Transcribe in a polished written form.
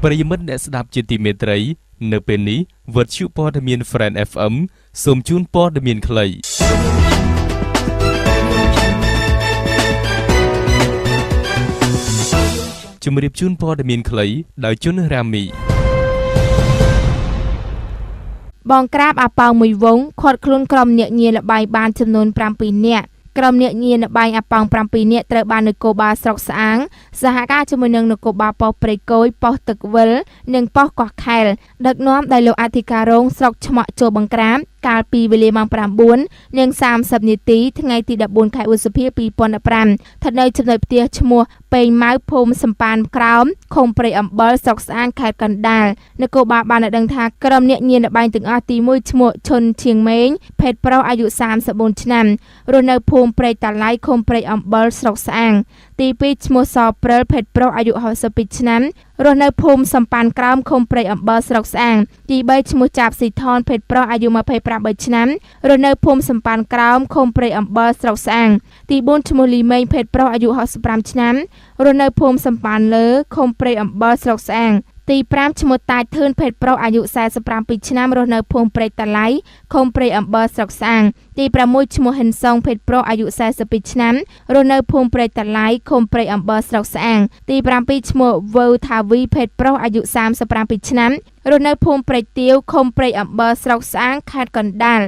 ប្រិយមិត្តអ្នកស្ដាប់ជាទីមេត្រីនៅពេលនេះវិទ្យុព័ត៌មាន Friend FM សូមជូនព័ត៌មានខ្លីជំរាបជូនព័ត៌មានខ្លីដោយជុនរ៉ាមីបងក្រាបអាប៉ោមួយវងខាត់ខ្លួនក្រុមអ្នកញាល្បែងបានចំនួន7នាក់ក្រុមអ្នកញាល្បែងអាប៉ោង7នាក់ត្រូវបាននគរបាលស្រុកស្អាងសហការជាមួយនឹងនគរបាលប៉ុស្តិ៍ព្រៃកូយប៉ុស្តិ៍ទឹកវិលនិងប៉ុស្តិ៍កោះខែលដឹកនាំដោយលោកអធិការរងស្រុកឆ្មាក់ចូលបង្ក្រាបកាលពីវេលាម៉ោង 9:30 នាទីថ្ងៃទី 14 ខែឧសភា 2015ស្ថិតនៅចំណុចផ្ទះឈ្មោះពេញម៉ៅភូមិសំប៉ានក្រោមឃុំព្រៃអំបិលស្រុកស្អាងខេត្តកណ្ដាលនគរបាលបានដឹងថាក្រុមអ្នកញាល្បែងទាំងអស់ទី1ឈ្មោះឈុនឈៀងម៉េងភេទប្រុសអាយុ34ឆ្នាំរស់នៅភូមិព្រៃតាឡៃឃុំព្រៃអំបិលស្រុកស្អាងទី2ឈ្មោះសព្រិលភេទប្រុសអាយុ62ឆ្នាំរស់នៅភូមិសំប៉ានក្រោមឃុំព្រៃអំបិលស្រុកស្អាងទី3ឈ្មោះចាប់ស៊ីថនភេទប្រុសអាយុ28ឆ្នាំរស់នៅភូមិសំប៉ានក្រោមឃុំព្រៃអំបិលស្រុកស្អាងទី4ឈ្មោះលីមេងភេទប្រុសអាយុ65ឆ្នាំរស់នៅភូមិសំប៉ានលើឃុំព្រៃអំបិលស្រុកស្អាងទី5ឈ្មោះតាចធឿនភេទប្រុសអាយុ47ឆ្នាំរស់នៅភូមិព្រៃតាឡៃឃុំព្រៃអំបិលស្រុកស្អាងទី6ឈ្មោះហ៊ិនសុងភេទប្រុសអាយុ42ឆ្នាំរស់នៅភូមិព្រៃតាឡៃឃុំព្រៃអំបិលស្រុកស្អាងទី7ឈ្មោះវ៉ៅថាវីភេទប្រុសអាយុ37ឆ្នាំរស់នៅភូមិព្រៃទាវឃុំព្រៃអំបិលស្រុកស្អាងខេត្តកណ្ដាល